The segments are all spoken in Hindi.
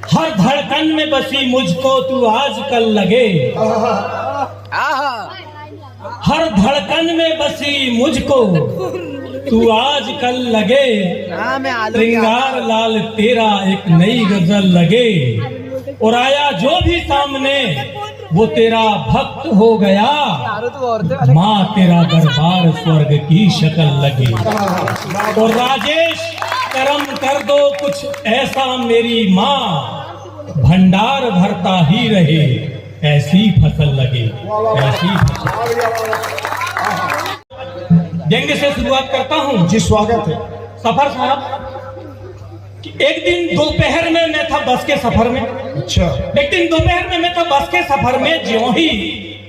हर धड़कन में बसी मुझको तू आजकल लगे, हर धड़कन में बसी मुझको तू आजकल लगे, श्रृंगार लाल तेरा एक नई गजल लगे, और आया जो भी सामने वो तेरा भक्त हो गया, माँ तेरा दरबार स्वर्ग की शक्ल लगे। और राजेश करम कर दो कुछ ऐसा मेरी माँ, भंडार भरता ही रहे ऐसी फसल लगे, ऐसी फसल। व्यंग्य से शुरुआत करता हूँ। जी स्वागत है। सफर साहब, एक दिन दोपहर में मैं था बस के सफर में। अच्छा। एक दिन दोपहर में मैं था बस के सफर में, ज्यों ही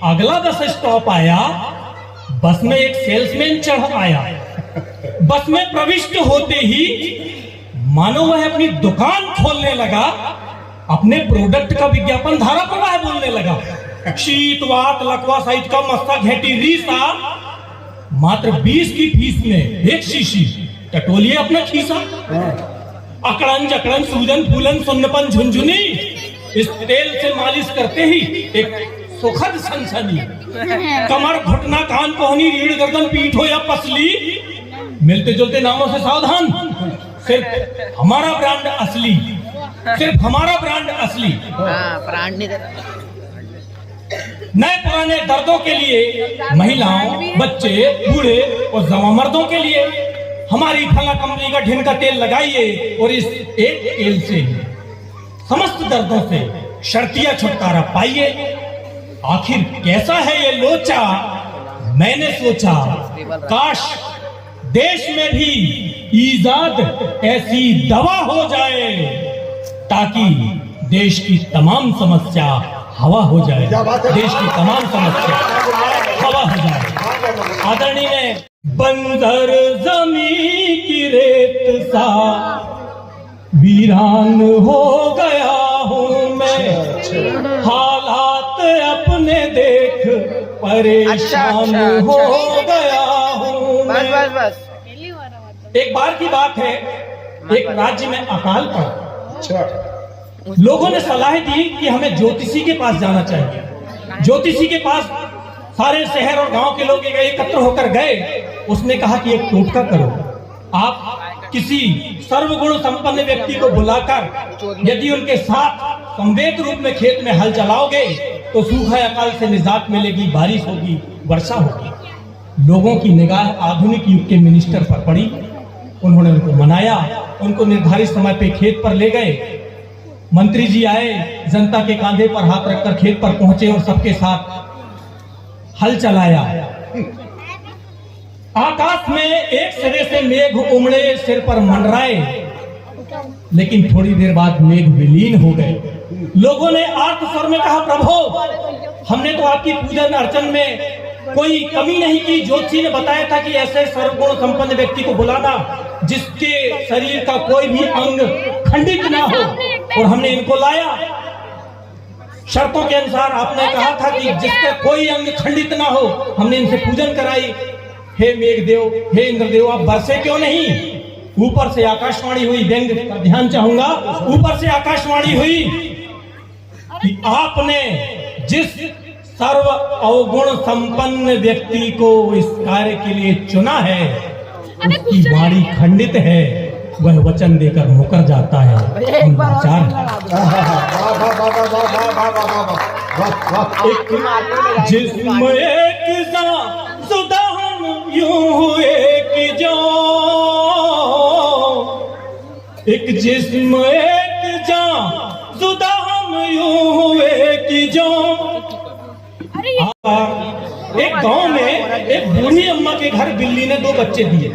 अगला बस स्टॉप आया, बस में एक सेल्समैन चढ़ आया। बस में प्रविष्ट होते ही मानो वह अपनी दुकान खोलने लगा, अपने प्रोडक्ट का विज्ञापन धारा प्रवाह बोलने लगा। शीत वात लकवा साइज का मस्ता घेटी रीसा, मात्र 20 की फीस में एक शीशी टटोलिए अपना खीसा। अकड़न जकड़न सूजन फूलन सुन्नपन झुनझुनी, इस तेल से मालिश करते ही एक सुखद सनसनी। कमर घुटना कान पहुनी रीढ़ गर्दन पीठ हो या पसली, मिलते जुलते नामों से सावधान, सिर्फ हमारा ब्रांड असली, सिर्फ हमारा ब्रांड असली। ब्रांड नहीं देता। नए पुराने दर्दों के लिए, महिलाओं बच्चे बूढ़े और जवां मर्दों के लिए हमारी फला कंपनी का ढिन का तेल लगाइए, और इस एक तेल से समस्त दर्दों से शर्तिया छुटकारा पाइए। आखिर कैसा है ये लोचा, मैंने सोचा काश देश में भी ईजाद ऐसी दवा हो जाए, ताकि देश की तमाम समस्या हवा हो जाए, देश की तमाम समस्या हवा हो जाए। आदरणीय ने बंजर जमी की रेत सा वीरान हो गया हूँ मैं, हालात अपने देख परेशान हो गया हूँ मैं। बस एक बार की बात है, एक राज्य में अकाल पड़ा। अच्छा। लोगों ने सलाह दी कि हमें ज्योतिषी के पास जाना चाहिए। ज्योतिषी के पास सारे शहर और गांव के लोग एकत्र होकर गए। उसने कहा कि एक टोटका करो, आप किसी सर्वगुण संपन्न व्यक्ति को बुलाकर यदि उनके साथ संवेद रूप में खेत में हल चलाओगे तो सूखा अकाल से निजात मिलेगी, बारिश होगी, वर्षा होगी। लोगों की निगाह आधुनिक युग के मिनिस्टर पर पड़ी। उन्होंने उनको मनाया, उनको निर्धारित समय पे खेत पर ले गए। मंत्री जी आए, जनता के कांधे पर हाथ रखकर खेत पर पहुंचे और सबके साथ हल चलाया। आकाश में एक सिरे से मेघ उमड़े, सिर पर मंडराए, लेकिन थोड़ी देर बाद मेघ विलीन हो गए। लोगों ने आर्त स्वर में कहा, प्रभु हमने तो आपकी पूजन अर्चन में कोई कमी नहीं की। ज्योतिषी ने बताया था कि ऐसे सर्वगुण संपन्न व्यक्ति को बुलाना जिसके शरीर का कोई भी अंग खंडित ना हो, और हमने इनको लाया। शर्तों के अनुसार आपने कहा था कि जिसके कोई अंग खंडित ना हो, हमने इनसे पूजन कराई। हे मेघदेव, हे इंद्रदेव, आप बरसे क्यों नहीं? ऊपर से आकाशवाणी हुई, व्यंग पर ध्यान चाहूंगा। ऊपर से आकाशवाणी हुई कि आपने जिस सर्व अवगुण संपन्न व्यक्ति को इस कार्य के लिए चुना है, उसकी वाणी खंडित है, वह वचन देकर मुकर जाता है। जिस्म एक जुदा हम यूं हुए कि जो, एक जिस्म एक जान जुदा हम यूं हुए कि जो। एक गांव में एक बूढ़ी अम्मा के घर बिल्ली ने 2 बच्चे दिए,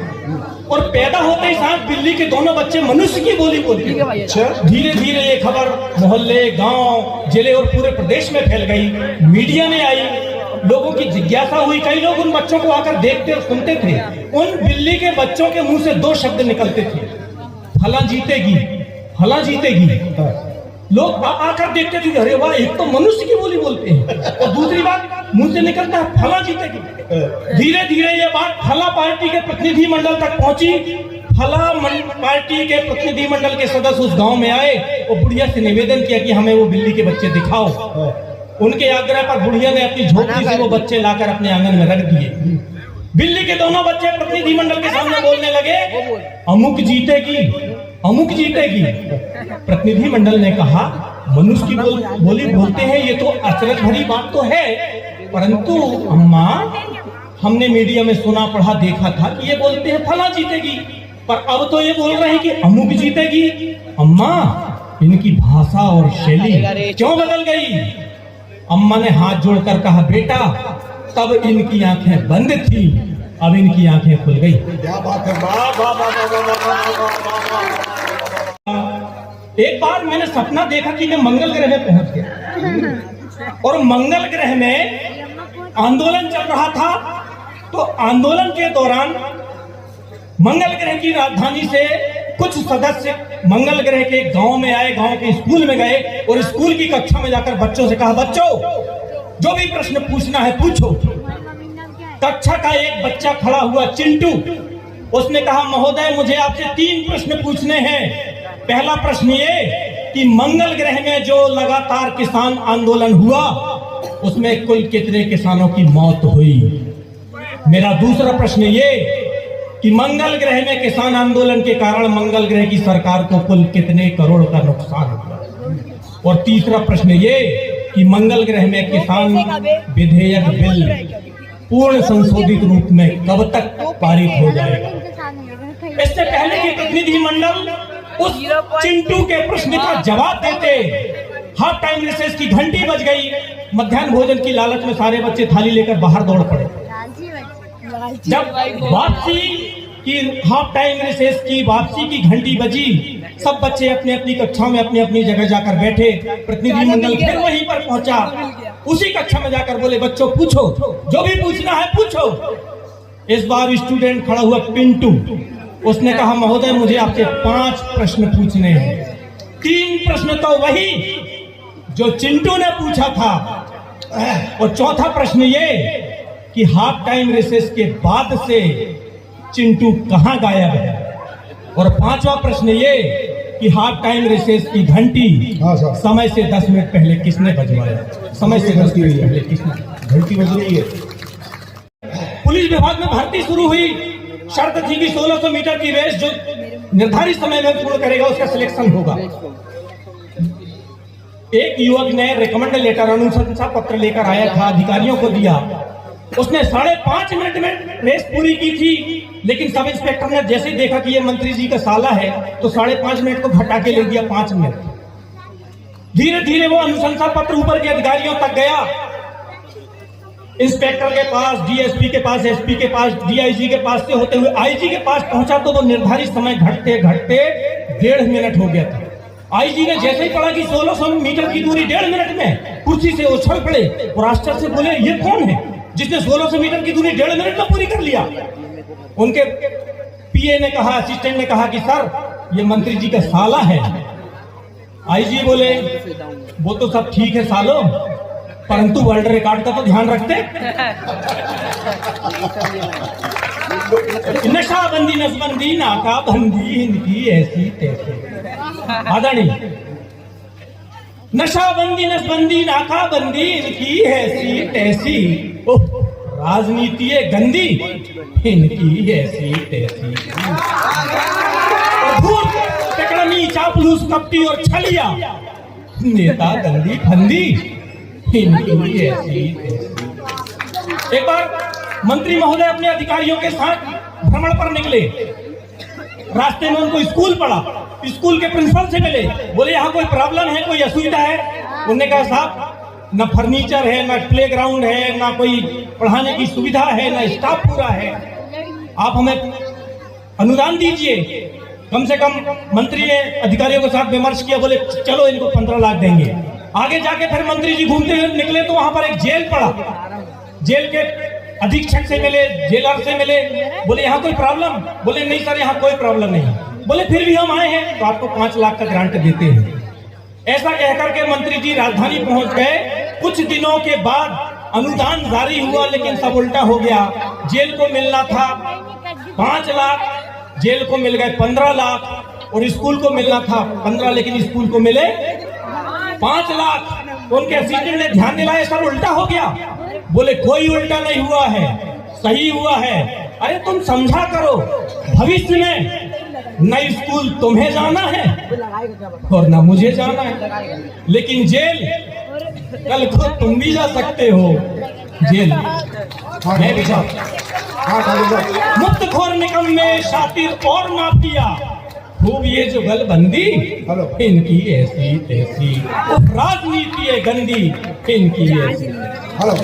और पैदा होते ही साथ बिल्ली के दोनों बच्चे मनुष्य की बोली बोलते। धीरे धीरे ये खबर मोहल्ले, गांव, जिले और पूरे प्रदेश में फैल गई। मीडिया में आई, लोगों की जिज्ञासा हुई। कई लोग उन बच्चों को आकर देखते और सुनते थे। उन बिल्ली के बच्चों के मुंह से 2 शब्द निकलते थे, फला जीतेगी, फला जीतेगी। लोग आकर देखते थे, अरे वाह, एक तो मनुष्य की बोली बोलते हैं, और दूसरी बात मुंह से निकलता है फला जीतेगी। धीरे धीरे ये बात फला पार्टी के प्रतिनिधि मंडल तक पहुंची। पार्टी के प्रतिनिधि मंडल के सदस्य उस गांव में आए और बुढ़िया से निवेदन किया कि हमें वो बिल्ली के बच्चे दिखाओ। उनके आग्रह पर बुढ़िया ने अपनी झोपड़ी से वो बच्चे लाकर अपने आंगन में रख दिए। बिल्ली के दोनों बच्चे प्रतिनिधि मंडल के सामने बोलने लगे, अमुक जीतेगी, अमुक जीतेगी। प्रतिनिधि मंडल ने कहा, मनुष्य की बोली बोलते हैं, ये तो अचरज भरी बात तो है, परंतु अम्मा हमने मीडिया में सुना पढ़ा देखा था कि ये बोलते हैं फला जीतेगी, पर अब तो ये बोल रहे हैं कि अमुक जीतेगी। अम्मा इनकी भाषा और शैली क्यों बदल गई? अम्मा ने हाथ जोड़कर कहा, बेटा तब इनकी आंखें बंद थी, अब इनकी आंखें खुल गई। क्या बात है, वाह वाह वाह वाह। एक बार मैंने सपना देखा कि मैं मंगल ग्रह में पहुंच गया और मंगल ग्रह में आंदोलन चल रहा था। तो आंदोलन के दौरान मंगल ग्रह की राजधानी से कुछ सदस्य मंगल ग्रह के गांव में आए, गांव के स्कूल में गए और स्कूल की कक्षा में जाकर बच्चों से कहा, बच्चों जो भी प्रश्न पूछना है पूछो। कक्षा का एक बच्चा खड़ा हुआ, चिंटू, उसने कहा, महोदय मुझे आपसे 3 प्रश्न पूछने हैं। पहला प्रश्न ये कि मंगल ग्रह में जो लगातार किसान आंदोलन हुआ उसमें कुल कितने किसानों की मौत हुई? मेरा दूसरा प्रश्न ये कि मंगल ग्रह में किसान आंदोलन के कारण मंगल ग्रह की सरकार को कुल कितने करोड़ का नुकसान हुआ? और तीसरा प्रश्न ये कि मंगल ग्रह में किसान विधेयक बिल पूर्ण संशोधित रूप में कब तक पारित हो जाएगा? इससे पहले कि प्रतिनिधि मंडल उस चिंटू के प्रश्न का जवाब देते, हाफ टाइम रिसेस की घंटी बज गई। मध्याह्न भोजन की लालच में सारे बच्चे थाली लेकर बाहर दौड़ पड़े। जब वापसी की हाफ टाइम रिसेस की वापसी की घंटी बजी, सब बच्चे अपने अपनी कक्षा में अपनी अपनी जगह जाकर बैठे। प्रतिनिधि मंडल फिर वहीं पर पहुंचा, उसी कक्षा में जाकर बोले, बच्चों पूछो, जो भी पूछना है पूछो। इस बार स्टूडेंट खड़ा हुआ पिंटू, उसने कहा, महोदय मुझे आपसे 5 प्रश्न पूछने हैं। 3 प्रश्न तो वही जो चिंटू ने पूछा था, और चौथा प्रश्न ये कि हाफ टाइम रिसेस के बाद से चिंटू कहां गायब है, और 5वां प्रश्न ये कि हाफ टाइम रिसेस की घंटी समय से 10 मिनट पहले किसने बजवाया? समय से 10 मिनट पहले किसने घंटी बज रही है? पुलिस विभाग में भर्ती शुरू हुई। शर्त थी कि 1600 मीटर की रेस जो निर्धारित समय में पूर्ण करेगा उसका सिलेक्शन होगा। एक युवक ने रिकमेंड लेटर, अनुशंसा पत्र लेकर आया था, अधिकारियों को दिया। उसने 5.5 मिनट में रेस पूरी की थी, लेकिन सब इंस्पेक्टर ने जैसे ही देखा कि ये मंत्री जी का साला है तो 5.5 मिनट को घटा के ले दिया 5 मिनट। धीरे धीरे वो अनुशंसा पत्र ऊपर के अधिकारियों तक गया, इंस्पेक्टर के पास, डीएसपी के पास, एसपी के पास, डीआईजी के पास से होते हुए आईजी के पास पहुंचा तो वो निर्धारित समय घटते घटते 1.5 मिनट हो गया था। आईजी ने जैसे ही पढ़ा कि 1600 मीटर की दूरी 1.5 मिनट में, कुर्सी से उछल पड़े और आश्चर्य से बोले, ये कौन है जिसने 1600 मीटर की दूरी 1.5 मिनट में पूरी कर लिया? उनके पीए ने कहा, असिस्टेंट ने कहा कि सर ये मंत्री जी का साला है। आईजी बोले, वो तो सब ठीक है सालो, परंतु वर्ल्ड रिकॉर्ड का तो ध्यान रखते। नशाबंदी नसबंदी नाकाबंदी इनकी ऐसी तैसी। आदरणीय, नशाबंदी नसबंदी नाकाबंदी इनकी ऐसी तैसी, राजनीति गंदी इनकी ऐसी तैसी। भूत टिकड़मी चापलूस कपटी और छलिया नेता गंदी फंदी इनकी ऐसी। एक बार मंत्री महोदय अपने अधिकारियों के साथ भ्रमण पर निकले। रास्ते में उनको स्कूल पड़ा, स्कूल के प्रिंसिपल से मिले, बोले यहाँ कोई प्रॉब्लम है, कोई असुविधा है? उन्होंने कहा साहब न फर्नीचर है, न प्लेग्राउंड है, ना कोई पढ़ाने की सुविधा है, ना स्टाफ पूरा है, आप हमें अनुदान दीजिए। कम से कम मंत्री ने अधिकारियों के साथ विमर्श किया, बोले चलो इनको 15 लाख देंगे। आगे जाके फिर मंत्री जी घूमते हुए निकले तो वहां पर एक जेल पड़ा, जेल के अधीक्षक से मिले, जेलर से मिले, बोले यहाँ कोई प्रॉब्लम? बोले नहीं सर यहाँ कोई प्रॉब्लम नहीं। बोले फिर भी हम आए हैं तो आपको 5 लाख का ग्रांट देते हैं। ऐसा कहकर के मंत्री जी राजधानी पहुंच गए। कुछ दिनों के बाद अनुदान जारी हुआ, लेकिन सब उल्टा हो गया। जेल को मिलना था 5 लाख, जेल को मिल गए 15 लाख और स्कूल को मिलना था 15, लेकिन स्कूल को मिले 5 लाख। उनके असिस्टेंट ने ध्यान दिलाया, सर उल्टा हो गया। बोले कोई उल्टा नहीं हुआ है, सही हुआ है। अरे तुम समझा करो, भविष्य में न स्कूल तुम्हें जाना है और ना मुझे जाना है, लेकिन जेल कल को तुम भी जा सकते हो। जेल मैं भी जा। मुफ्तखोर निकम्मे शातिर और माफिया, खूब ये जो गलबंदी, हेलो। इनकी ऐसी तैसी राजनीति है गंदी, इनकी ऐसी। हेलो